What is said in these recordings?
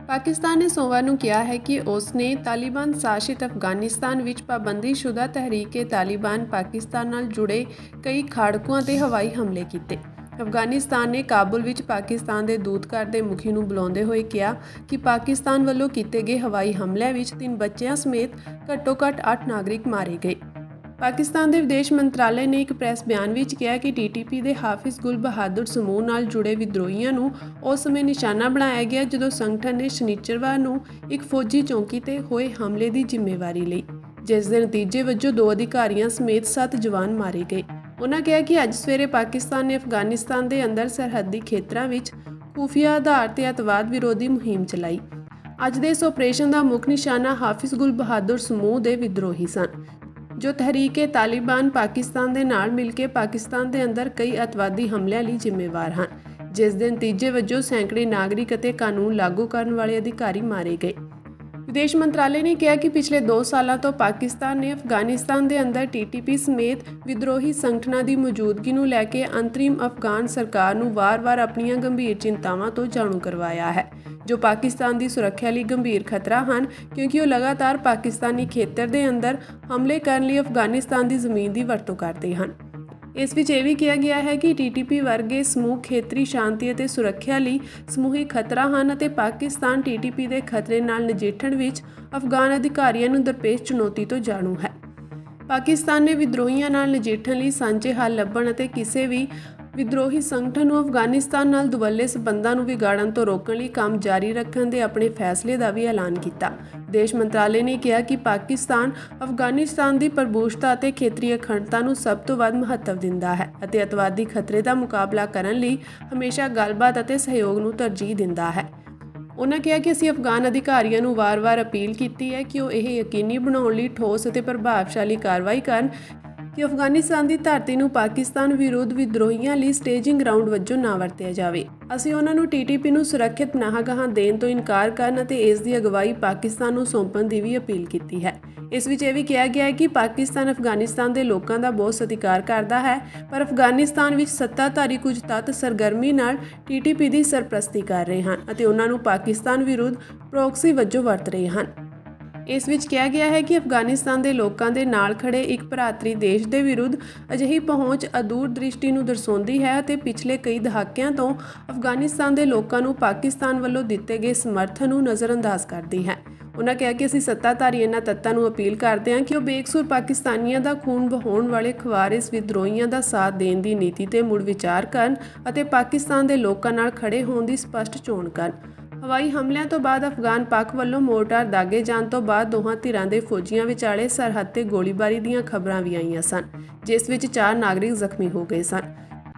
ਪਾਕਿਸਤਾਨ ਨੇ ਸੋਮਵਾਰ ਨੂੰ ਕਿਹਾ ਹੈ ਕਿ ਉਸ ਨੇ ਤਾਲਿਬਾਨ ਸ਼ਾਸਿਤ ਅਫਗਾਨਿਸਤਾਨ ਵਿੱਚ ਪਾਬੰਦੀਸ਼ੁਦਾ ਤਹਿਰੀਕ-ਏ-ਤਾਲਿਬਾਨ ਪਾਕਿਸਤਾਨ ਨਾਲ ਜੁੜੇ ਕਈ ਖਾੜਕੂਆਂ 'ਤੇ ਹਵਾਈ ਹਮਲੇ ਕੀਤੇ। ਅਫਗਾਨਿਸਤਾਨ ਨੇ ਕਾਬੁਲ ਵਿੱਚ ਪਾਕਿਸਤਾਨ ਦੇ ਦੂਤਘਰ ਦੇ ਮੁਖੀ ਨੂੰ ਬੁਲਾਉਂਦੇ ਹੋਏ ਕਿਹਾ ਕਿ ਪਾਕਿਸਤਾਨ ਵੱਲੋਂ ਕੀਤੇ ਗਏ ਹਵਾਈ ਹਮਲਿਆਂ ਵਿੱਚ 3 ਬੱਚਿਆਂ ਸਮੇਤ ਘੱਟੋ-ਘੱਟ 8 ਨਾਗਰਿਕ ਮਾਰੇ ਗਏ। ਪਾਕਿਸਤਾਨ ਦੇ ਵਿਦੇਸ਼ ਮੰਤਰਾਲੇ ਨੇ ਇੱਕ ਪ੍ਰੈਸ ਬਿਆਨ ਵਿੱਚ ਕਿਹਾ ਕਿ TTP ਦੇ ਹਾਫਿਜ਼ ਗੁਲ ਬਹਾਦੁਰ ਸਮੂਹ ਨਾਲ ਜੁੜੇ ਵਿਦਰੋਹੀਆਂ ਨੂੰ ਉਸ ਸਮੇਂ ਨਿਸ਼ਾਨਾ ਬਣਾਇਆ ਗਿਆ ਜਦੋਂ ਸੰਗਠਨ ਨੇ ਸ਼ਨੀਚਰਵਾਰ ਨੂੰ ਇੱਕ ਫੌਜੀ ਚੌਕੀ 'ਤੇ ਹੋਏ ਹਮਲੇ ਦੀ ਜ਼ਿੰਮੇਵਾਰੀ ਲਈ, ਜਿਸ ਦੇ ਨਤੀਜੇ ਵਜੋਂ 2 ਅਧਿਕਾਰੀਆਂ ਸਮੇਤ 7 ਜਵਾਨ ਮਾਰੇ ਗਏ। ਉਨ੍ਹਾਂ ਕਿਹਾ ਕਿ ਅੱਜ ਸਵੇਰੇ ਪਾਕਿਸਤਾਨ ਨੇ ਅਫਗਾਨਿਸਤਾਨ ਦੇ ਅੰਦਰ ਸਰਹੱਦੀ ਖੇਤਰਾਂ ਵਿੱਚ ਖੂਫੀਆ ਆਧਾਰ 'ਤੇ ਅੱਤਵਾਦ ਵਿਰੋਧੀ ਮੁਹਿੰਮ ਚਲਾਈ। ਅੱਜ ਦੇ ਇਸ ਆਪਰੇਸ਼ਨ ਦਾ ਮੁੱਖ ਨਿਸ਼ਾਨਾ ਹਾਫਿਜ਼ ਗੁਲ ਬਹਾਦੁਰ ਸਮੂਹ ਦੇ ਵਿਦਰੋਹੀ ਸਨ, ਜੋ ਤਹਿਰੀਕ-ਏ-ਤਾਲਿਬਾਨ ਪਾਕਿਸਤਾਨ ਦੇ ਨਾਲ ਮਿਲ ਕੇ ਪਾਕਿਸਤਾਨ ਦੇ ਅੰਦਰ ਕਈ ਅੱਤਵਾਦੀ ਹਮਲਿਆਂ ਲਈ ਜ਼ਿੰਮੇਵਾਰ ਹਨ, ਜਿਸ ਦੇ ਨਤੀਜੇ ਵਜੋਂ ਸੈਂਕੜੇ ਨਾਗਰਿਕ ਅਤੇ ਕਾਨੂੰਨ ਲਾਗੂ ਕਰਨ ਵਾਲੇ ਅਧਿਕਾਰੀ ਮਾਰੇ ਗਏ। ਵਿਦੇਸ਼ ਮੰਤਰਾਲੇ ਨੇ ਕਿਹਾ ਕਿ ਪਿਛਲੇ 2 ਸਾਲਾਂ ਤੋਂ ਪਾਕਿਸਤਾਨ ਨੇ ਅਫਗਾਨਿਸਤਾਨ ਦੇ ਅੰਦਰ TTP ਸਮੇਤ ਵਿਦਰੋਹੀ ਸੰਗਠਨਾਂ ਦੀ ਮੌਜੂਦਗੀ ਨੂੰ ਲੈ ਕੇ ਅੰਤਰਿਮ ਅਫਗਾਨ ਸਰਕਾਰ ਨੂੰ ਵਾਰ-ਵਾਰ ਆਪਣੀਆਂ ਗੰਭੀਰ ਚਿੰਤਾਵਾਂ ਤੋਂ ਜਾਣੂ ਕਰਵਾਇਆ ਹੈ, ਜੋ ਪਾਕਿਸਤਾਨ ਦੀ ਸੁਰੱਖਿਆ ਲਈ ਗੰਭੀਰ ਖਤਰਾ ਹਨ ਕਿਉਂਕਿ ਉਹ ਲਗਾਤਾਰ ਪਾਕਿਸਤਾਨੀ ਖੇਤਰ ਦੇ ਅੰਦਰ ਹਮਲੇ ਕਰਨ ਲਈ ਅਫਗਾਨਿਸਤਾਨ ਦੀ ਜ਼ਮੀਨ ਦੀ ਵਰਤੋਂ ਕਰਦੇ ਹਨ। ਇਸ ਵਿੱਚ ਇਹ ਵੀ ਕਿਹਾ ਗਿਆ ਹੈ ਕਿ TTP ਵਰਗੇ ਸਮੂਹ ਖੇਤਰੀ ਸ਼ਾਂਤੀ ਅਤੇ ਸੁਰੱਖਿਆ ਲਈ ਸਮੂਹਿਕ ਖਤਰਾ ਹਨ ਅਤੇ ਪਾਕਿਸਤਾਨ TTP ਦੇ ਖਤਰੇ ਨਾਲ ਨਜਿੱਠਣ ਵਿੱਚ ਅਫਗਾਨ ਅਧਿਕਾਰੀਆਂ ਨੂੰ ਦਰਪੇਸ਼ ਚੁਣੌਤੀ ਤੋਂ ਜਾਣੂ ਹੈ। ਪਾਕਿਸਤਾਨ ਨੇ ਵਿਦਰੋਹੀਆਂ ਨਾਲ ਨਜਿੱਠਣ ਲਈ ਸਾਂਝੇ ਹੱਲ ਲੱਭਣ ਅਤੇ ਕਿਸੇ ਵੀ ਵਿਦਰੋਹੀ ਸੰਗਠਨ ਨੂੰ ਅਫਗਾਨਿਸਤਾਨ ਨਾਲ ਦੁਵੱਲੇ ਸਬੰਧਾਂ ਨੂੰ ਵਿਗਾੜਨ ਤੋਂ ਰੋਕਣ ਲਈ ਕੰਮ ਜਾਰੀ ਰੱਖਣ ਦੇ ਆਪਣੇ ਫੈਸਲੇ ਦਾ ਵੀ ਐਲਾਨ ਕੀਤਾ। ਵਿਦੇਸ਼ ਮੰਤਰਾਲੇ ਨੇ ਕਿਹਾ ਕਿ ਪਾਕਿਸਤਾਨ ਅਫਗਾਨਿਸਤਾਨ ਦੀ ਪ੍ਰਭੂਸ਼ਤਾ ਅਤੇ ਖੇਤਰੀ ਅਖੰਡਤਾ ਨੂੰ ਸਭ ਤੋਂ ਵੱਧ ਮਹੱਤਵ ਦਿੰਦਾ ਹੈ ਅਤੇ ਅੱਤਵਾਦੀ ਖਤਰੇ ਦਾ ਮੁਕਾਬਲਾ ਕਰਨ ਲਈ ਹਮੇਸ਼ਾ ਗੱਲਬਾਤ ਅਤੇ ਸਹਿਯੋਗ ਨੂੰ ਤਰਜੀਹ ਦਿੰਦਾ ਹੈ। ਉਨ੍ਹਾਂ ਕਿਹਾ ਕਿ ਅਸੀਂ ਅਫਗਾਨ ਅਧਿਕਾਰੀਆਂ ਨੂੰ ਵਾਰ-ਵਾਰ ਅਪੀਲ ਕੀਤੀ ਹੈ ਕਿ ਉਹ ਇਹ ਯਕੀਨੀ ਬਣਾਉਣ ਲਈ ਠੋਸ ਅਤੇ ਪ੍ਰਭਾਵਸ਼ਾਲੀ ਕਾਰਵਾਈ ਕਰਨ ਕਿ ਅਫਗਾਨਿਸਤਾਨ ਦੀ ਧਰਤੀ ਨੂੰ ਪਾਕਿਸਤਾਨ ਵਿਰੁੱਧ ਵਿਦਰੋਹੀਆਂ ਲਈ ਸਟੇਜਿੰਗ ਗਰਾਊਂਡ ਵਜੋਂ ਨਾ ਵਰਤਿਆ ਜਾਵੇ। ਅਸੀਂ ਉਹਨਾਂ ਨੂੰ TTP ਨੂੰ ਸੁਰੱਖਿਅਤ ਪਨਾਹਗਾਹਾਂ ਦੇਣ ਤੋਂ ਇਨਕਾਰ ਕਰਨ ਅਤੇ ਇਸ ਦੀ ਅਗਵਾਈ ਪਾਕਿਸਤਾਨ ਨੂੰ ਸੌਂਪਣ ਦੀ ਵੀ ਅਪੀਲ ਕੀਤੀ ਹੈ। ਇਸ ਵਿੱਚ ਇਹ ਵੀ ਕਿਹਾ ਗਿਆ ਹੈ ਕਿ ਪਾਕਿਸਤਾਨ ਅਫਗਾਨਿਸਤਾਨ ਦੇ ਲੋਕਾਂ ਦਾ ਬਹੁਤ ਸਤਿਕਾਰ ਕਰਦਾ ਹੈ, ਪਰ ਅਫਗਾਨਿਸਤਾਨ ਵਿੱਚ ਸੱਤਾਧਾਰੀ ਕੁਝ ਤੱਤ ਸਰਗਰਮੀ ਨਾਲ TTP ਦੀ ਸਰਪ੍ਰਸਤੀ ਕਰ ਰਹੇ ਹਨ ਅਤੇ ਉਹਨਾਂ ਨੂੰ ਪਾਕਿਸਤਾਨ ਵਿਰੁੱਧ ਪ੍ਰੋਕਸੀ ਵਜੋਂ ਵਰਤ ਰਹੇ ਹਨ। ਇਸ ਵਿੱਚ ਕਿਹਾ ਗਿਆ ਹੈ ਕਿ ਅਫਗਾਨਿਸਤਾਨ ਦੇ ਲੋਕਾਂ ਦੇ ਨਾਲ ਖੜੇ ਇੱਕ ਭਰਾਤਰੀ ਦੇਸ਼ ਦੇ ਵਿਰੁੱਧ ਅਜਿਹੀ ਪਹੁੰਚ ਅਦੂਰਦ੍ਰਿਸ਼ਟੀ ਨੂੰ ਦਰਸਾਉਂਦੀ ਹੈ ਅਤੇ ਪਿਛਲੇ ਕਈ ਦਹਾਕਿਆਂ ਤੋਂ ਅਫਗਾਨਿਸਤਾਨ ਦੇ ਲੋਕਾਂ ਨੂੰ ਪਾਕਿਸਤਾਨ ਵੱਲੋਂ ਦਿੱਤੇ ਗਏ ਸਮਰਥਨ ਨੂੰ ਨਜ਼ਰਅੰਦਾਜ਼ ਕਰਦੀ ਹੈ। ਉਨ੍ਹਾਂ ਕਿਹਾ ਕਿ ਅਸੀਂ ਸੱਤਾਧਾਰੀ ਇਹਨਾਂ ਤੱਤਾਂ ਨੂੰ ਅਪੀਲ ਕਰਦੇ ਹਾਂ ਕਿ ਉਹ ਬੇਕਸੂਰ ਪਾਕਿਸਤਾਨੀਆਂ ਦਾ ਖੂਨ ਵਹਾਉਣ ਵਾਲੇ ਖਵਾਰਿਸ ਵਿਦਰੋਹੀਆਂ ਦਾ ਸਾਥ ਦੇਣ ਦੀ ਨੀਤੀ 'ਤੇ ਮੁੜ ਵਿਚਾਰ ਕਰਨ ਅਤੇ ਪਾਕਿਸਤਾਨ ਦੇ ਲੋਕਾਂ ਨਾਲ ਖੜੇ ਹੋਣ ਦੀ ਸਪਸ਼ਟ ਚੋਣ ਕਰਨ। ਹਵਾਈ ਹਮਲਿਆਂ ਤੋਂ ਬਾਅਦ ਅਫਗਾਨ ਪੱਖ ਵੱਲੋਂ ਮੋਰਟਾਰ ਦਾਗੇ ਜਾਣ ਤੋਂ ਬਾਅਦ ਦੋਹਾਂ ਧਿਰਾਂ ਦੇ ਫੌਜੀਆਂ ਵਿਚਾਲੇ ਸਰਹੱਦ 'ਤੇ ਗੋਲੀਬਾਰੀ ਦੀਆਂ ਖਬਰਾਂ ਵੀ ਆਈਆਂ ਸਨ, ਜਿਸ ਵਿੱਚ 4 ਨਾਗਰਿਕ ਜ਼ਖਮੀ ਹੋ ਗਏ ਸਨ।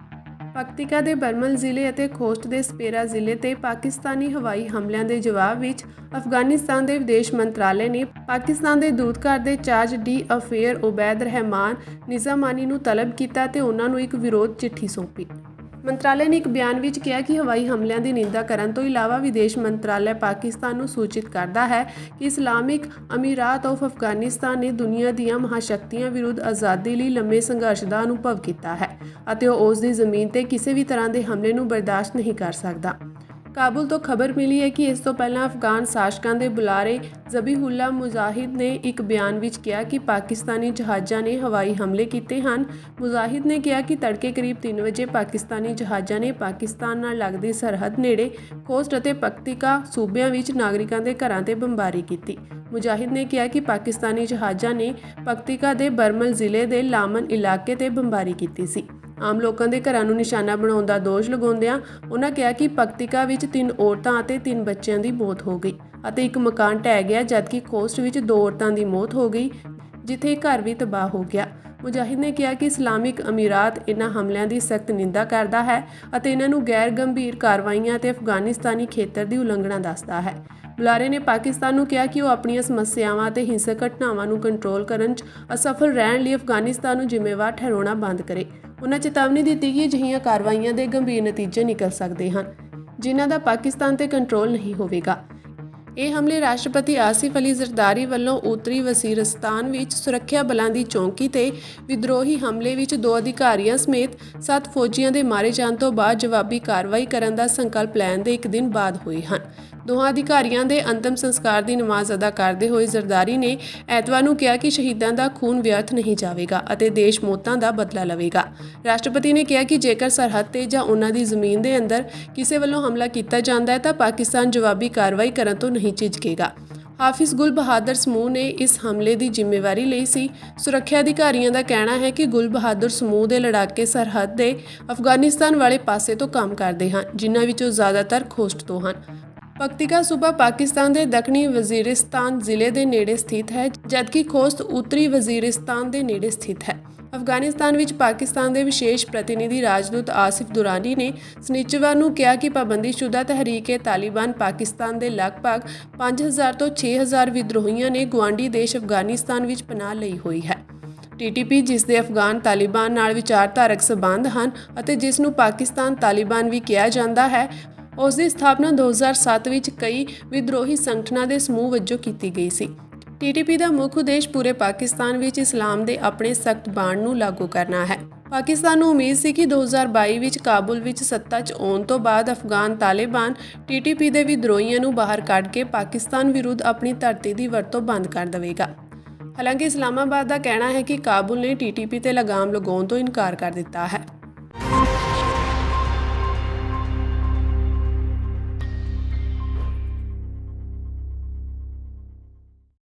ਪਕਤੀਕਾ ਦੇ ਬਰਮਲ ਜ਼ਿਲ੍ਹੇ ਅਤੇ ਖੋਸਟ ਦੇ ਸਪੇਰਾ ਜ਼ਿਲ੍ਹੇ 'ਤੇ ਪਾਕਿਸਤਾਨੀ ਹਵਾਈ ਹਮਲਿਆਂ ਦੇ ਜਵਾਬ ਵਿੱਚ ਅਫਗਾਨਿਸਤਾਨ ਦੇ ਵਿਦੇਸ਼ ਮੰਤਰਾਲੇ ਨੇ ਪਾਕਿਸਤਾਨ ਦੇ ਦੂਤਘਰ ਦੇ ਚਾਰਜ ਡੀ ਅਫੇਅਰ ਉਬੈਦ ਰਹਿਮਾਨ ਨਿਜ਼ਾਮਾਨੀ ਨੂੰ ਤਲਬ ਕੀਤਾ ਅਤੇ ਉਹਨਾਂ ਨੂੰ ਇੱਕ ਵਿਰੋਧ ਚਿੱਠੀ ਸੌਂਪੀ। ਮੰਤਰਾਲੇ ਨੇ ਇੱਕ ਬਿਆਨ ਵਿੱਚ ਕਿਹਾ ਕਿ ਹਵਾਈ ਹਮਲਿਆਂ ਦੀ ਨਿੰਦਾ ਕਰਨ ਤੋਂ ਇਲਾਵਾ ਵਿਦੇਸ਼ ਮੰਤਰਾਲਾ ਪਾਕਿਸਤਾਨ ਨੂੰ ਸੂਚਿਤ ਕਰਦਾ ਹੈ ਕਿ ਇਸਲਾਮਿਕ ਅਮੀਰਾਤ ਆਫ ਅਫਗਾਨਿਸਤਾਨ ਨੇ ਦੁਨੀਆ ਦੀਆਂ ਮਹਾਸ਼ਕਤੀਆਂ ਵਿਰੁੱਧ ਆਜ਼ਾਦੀ ਲਈ ਲੰਮੇ ਸੰਘਰਸ਼ ਦਾ ਅਨੁਭਵ ਕੀਤਾ ਹੈ ਅਤੇ ਉਹ ਉਸ ਦੀ ਜ਼ਮੀਨ 'ਤੇ ਕਿਸੇ ਵੀ ਤਰ੍ਹਾਂ ਦੇ ਹਮਲੇ ਨੂੰ ਬਰਦਾਸ਼ਤ ਨਹੀਂ ਕਰ ਸਕਦਾ। ਕਾਬੁਲ ਤੋਂ ਖਬਰ ਮਿਲੀ ਹੈ ਕਿ ਇਸ ਤੋਂ ਪਹਿਲਾਂ ਅਫਗਾਨ ਸ਼ਾਸਕਾਂ ਦੇ ਬੁਲਾਰੇ ਜ਼ਬੀਹੁੱਲਾ ਮੁਜਾਹਿਦ ਨੇ ਇੱਕ ਬਿਆਨ ਵਿੱਚ ਕਿਹਾ ਕਿ ਪਾਕਿਸਤਾਨੀ ਜਹਾਜ਼ਾਂ ਨੇ ਹਵਾਈ ਹਮਲੇ ਕੀਤੇ ਹਨ। ਮੁਜਾਹਿਦ ਨੇ ਕਿਹਾ ਕਿ ਤੜਕੇ ਕਰੀਬ 3 ਵਜੇ ਪਾਕਿਸਤਾਨੀ ਜਹਾਜ਼ਾਂ ਨੇ ਪਾਕਿਸਤਾਨ ਨਾਲ ਲੱਗਦੀ ਸਰਹੱਦ ਨੇੜੇ ਖੋਸਟ ਅਤੇ ਪਕਤੀਕਾ ਸੂਬਿਆਂ ਵਿੱਚ ਨਾਗਰਿਕਾਂ ਦੇ ਘਰਾਂ 'ਤੇ ਬੰਬਾਰੀ ਕੀਤੀ। ਮੁਜਾਹਿਦ ਨੇ ਕਿਹਾ ਕਿ ਪਾਕਿਸਤਾਨੀ ਜਹਾਜ਼ਾਂ ਨੇ ਪਕਤੀਕਾ ਦੇ ਬਰਮਲ ਜ਼ਿਲ੍ਹੇ ਦੇ ਲਾਮਨ ਇਲਾਕੇ 'ਤੇ ਬੰਬਾਰੀ ਕੀਤੀ ਸੀ। ਆਮ ਲੋਕਾਂ ਦੇ ਘਰਾਂ ਨੂੰ ਨਿਸ਼ਾਨਾ ਬਣਾਉਣ ਦਾ ਦੋਸ਼ ਲਗਾਉਂਦਿਆਂ ਉਨ੍ਹਾਂ ਕਿਹਾ ਕਿ ਪਕਤੀਕਾ ਵਿੱਚ 3 ਔਰਤਾਂ ਅਤੇ 3 ਬੱਚਿਆਂ ਦੀ ਮੌਤ ਹੋ ਗਈ ਅਤੇ ਇੱਕ ਮਕਾਨ ਢਹਿ ਗਿਆ, ਜਦਕਿ ਖੋਸਟ ਵਿੱਚ 2 ਔਰਤਾਂ ਦੀ ਮੌਤ ਹੋ ਗਈ, ਜਿੱਥੇ ਇੱਕ ਘਰ ਵੀ ਤਬਾਹ ਹੋ ਗਿਆ। ਮੁਜਾਹਿਦ ਨੇ ਕਿਹਾ ਕਿ ਇਸਲਾਮਿਕ ਅਮੀਰਾਤ ਇਹਨਾਂ ਹਮਲਿਆਂ ਦੀ ਸਖਤ ਨਿੰਦਾ ਕਰਦਾ ਹੈ ਅਤੇ ਇਹਨਾਂ ਨੂੰ ਗੈਰ ਗੰਭੀਰ ਕਾਰਵਾਈਆਂ ਅਤੇ ਅਫਗਾਨਿਸਤਾਨੀ ਖੇਤਰ ਦੀ ਉਲੰਘਣਾ ਦੱਸਦਾ ਹੈ। ਬੁਲਾਰੇ ਨੇ ਪਾਕਿਸਤਾਨ ਨੂੰ ਕਿਹਾ ਕਿ ਉਹ ਆਪਣੀਆਂ ਸਮੱਸਿਆਵਾਂ ਅਤੇ ਹਿੰਸਕ ਘਟਨਾਵਾਂ ਨੂੰ ਕੰਟਰੋਲ ਕਰਨ 'ਚ ਅਸਫਲ ਰਹਿਣ ਲਈ ਅਫਗਾਨਿਸਤਾਨ ਨੂੰ ਜ਼ਿੰਮੇਵਾਰ ਠਹਿਰਾਉਣਾ ਬੰਦ ਕਰੇ। ਉਨ੍ਹਾਂ ਚੇਤਾਵਨੀ ਦਿੱਤੀ ਕਿ ਅਜਿਹੀਆਂ ਕਾਰਵਾਈਆਂ ਦੇ ਗੰਭੀਰ ਨਤੀਜੇ ਨਿਕਲ ਸਕਦੇ ਹਨ, ਜਿਨ੍ਹਾਂ ਦਾ ਪਾਕਿਸਤਾਨ 'ਤੇ ਕੰਟਰੋਲ ਨਹੀਂ ਹੋਵੇਗਾ। ਇਹ ਹਮਲੇ ਰਾਸ਼ਟਰਪਤੀ ਆਸਿਫ ਅਲੀ ਜ਼ਰਦਾਰੀ ਵੱਲੋਂ ਉੱਤਰੀ ਵਜ਼ੀਰਿਸਤਾਨ ਵਿੱਚ ਸੁਰੱਖਿਆ ਬਲਾਂ ਦੀ ਚੌਂਕੀ ਤੇ ਵਿਦਰੋਹੀ ਹਮਲੇ ਵਿੱਚ 2 ਅਧਿਕਾਰੀਆਂ ਸਮੇਤ 7 ਫੌਜੀਆਂ ਦੇ ਮਾਰੇ ਜਾਣ ਤੋਂ ਬਾਅਦ ਜਵਾਬੀ ਕਾਰਵਾਈ ਕਰਨ ਦਾ ਸੰਕਲਪ ਲੈਣ ਦੇ ਇੱਕ ਦਿਨ ਬਾਅਦ ਹੋਏ ਹਨ। ਦੋਹਾਂ ਅਧਿਕਾਰੀਆਂ ਦੇ ਅੰਤਮ ਸੰਸਕਾਰ ਦੀ ਨਮਾਜ਼ ਅਦਾ ਕਰਦੇ ਹੋਏ ਜ਼ਰਦਾਰੀ ਨੇ ਐਤਵਾਰ ਨੂੰ ਕਿਹਾ ਕਿ ਸ਼ਹੀਦਾਂ ਦਾ ਖੂਨ ਵਿਅਰਥ ਨਹੀਂ ਜਾਵੇਗਾ ਅਤੇ ਦੇਸ਼ ਮੌਤਾਂ ਦਾ ਬਦਲਾ ਲਵੇਗਾ। ਰਾਸ਼ਟਰਪਤੀ ਨੇ ਕਿਹਾ ਕਿ ਜੇਕਰ ਸਰਹੱਦ ਤੇ ਜਾਂ ਉਹਨਾਂ ਦੀ ਜ਼ਮੀਨ ਦੇ ਅੰਦਰ ਕਿਸੇ ਵੱਲੋਂ ਹਮਲਾ ਕੀਤਾ ਜਾਂਦਾ ਹੈ ਤਾਂ ਪਾਕਿਸਤਾਨ ਜਵਾਬੀ ਕਾਰਵਾਈ ਕਰਨ ਤੋਂ ਨਹੀਂ ਝਿਜਕੇਗਾ। ਹਾਫਿਜ਼ ਗੁਲ ਬਹਾਦਰ ਸਮੂਹ ਨੇ ਇਸ ਹਮਲੇ ਦੀ ਜ਼ਿੰਮੇਵਾਰੀ ਲਈ ਸੀ। ਸੁਰੱਖਿਆ ਅਧਿਕਾਰੀਆਂ ਦਾ ਕਹਿਣਾ ਹੈ ਕਿ ਗੁਲ ਬਹਾਦਰ ਸਮੂਹ ਦੇ ਲੜਾਕੇ ਸਰਹੱਦ ਦੇ ਅਫਗਾਨਿਸਤਾਨ ਵਾਲੇ ਪਾਸੇ ਤੋਂ ਕੰਮ ਕਰਦੇ ਹਨ, ਜਿਨ੍ਹਾਂ ਵਿੱਚੋਂ ਜ਼ਿਆਦਾਤਰ ਖੋਸਟ ਤੋਂ ਹਨ। ਪਕਤੀਕਾ ਸੂਬਾ ਪਾਕਿਸਤਾਨ ਦੇ ਦੱਖਣੀ ਵਜ਼ੀਰਿਸਤਾਨ ਜ਼ਿਲ੍ਹੇ ਦੇ ਨੇੜੇ ਸਥਿਤ ਹੈ, ਜਦਕਿ ਖੋਸਤ ਉੱਤਰੀ ਵਜ਼ੀਰਿਸਤਾਨ ਦੇ ਨੇੜੇ ਸਥਿਤ ਹੈ। ਅਫਗਾਨਿਸਤਾਨ ਵਿੱਚ ਪਾਕਿਸਤਾਨ ਦੇ ਵਿਸ਼ੇਸ਼ ਪ੍ਰਤੀਨਿਧੀ ਰਾਜਦੂਤ ਆਸਿਫ ਦੁਰਾਨੀ ਨੇ ਸ਼ਨੀਚਰਵਾਰ ਨੂੰ ਕਿਹਾ ਕਿ ਪਾਬੰਦੀਸ਼ੁਦਾ ਤਹਿਰੀਕ-ਏ-ਤਾਲਿਬਾਨ ਪਾਕਿਸਤਾਨ ਦੇ ਲਗਭਗ 5000 ਤੋਂ 6000 ਵਿਦਰੋਹੀਆਂ ਨੇ ਗੁਆਂਢੀ ਦੇਸ਼ ਅਫਗਾਨਿਸਤਾਨ ਵਿੱਚ ਪਨਾਹ ਲਈ ਹੋਈ ਹੈ। TTP, ਜਿਸ ਦੇ ਅਫਗਾਨ ਤਾਲਿਬਾਨ ਨਾਲ ਵਿਚਾਰਧਾਰਕ ਸਬੰਧ ਹਨ ਅਤੇ ਜਿਸ ਨੂੰ ਪਾਕਿਸਤਾਨ ਤਾਲਿਬਾਨ ਵੀ ਕਿਹਾ ਜਾਂਦਾ ਹੈ, ਉਸ ਦੀ ਸਥਾਪਨਾ 2007 ਵਿੱਚ ਕਈ ਵਿਦਰੋਹੀ ਸੰਗਠਨਾਂ ਦੇ ਸਮੂਹ ਵਜੋਂ ਕੀਤੀ ਗਈ ਸੀ। TTP ਦਾ ਮੁੱਖ ਉਦੇਸ਼ ਪੂਰੇ ਪਾਕਿਸਤਾਨ ਵਿੱਚ ਇਸਲਾਮ ਦੇ ਆਪਣੇ ਸਖਤ ਬਾਣ ਨੂੰ ਲਾਗੂ ਕਰਨਾ ਹੈ। ਪਾਕਿਸਤਾਨ ਨੂੰ ਉਮੀਦ ਸੀ ਕਿ 2022 ਵਿੱਚ ਕਾਬੁਲ ਵਿੱਚ ਸੱਤਾ 'ਚ ਆਉਣ ਤੋਂ ਬਾਅਦ ਅਫਗਾਨ ਤਾਲਿਬਾਨ TTP ਦੇ ਵਿਦਰੋਹੀਆਂ ਨੂੰ ਬਾਹਰ ਕੱਢ ਕੇ ਪਾਕਿਸਤਾਨ ਵਿਰੁੱਧ ਆਪਣੀ ਧਰਤੀ ਦੀ ਵਰਤੋਂ ਬੰਦ ਕਰ ਦੇਵੇਗਾ। ਹਾਲਾਂਕਿ ਇਸਲਾਮਾਬਾਦ ਦਾ ਕਹਿਣਾ ਹੈ ਕਿ ਕਾਬੁਲ ਨੇ TTP ਤੇ ਲਗਾਮ ਲਗਾਉਣ ਤੋਂ ਇਨਕਾਰ ਕਰ ਦਿੱਤਾ ਹੈ।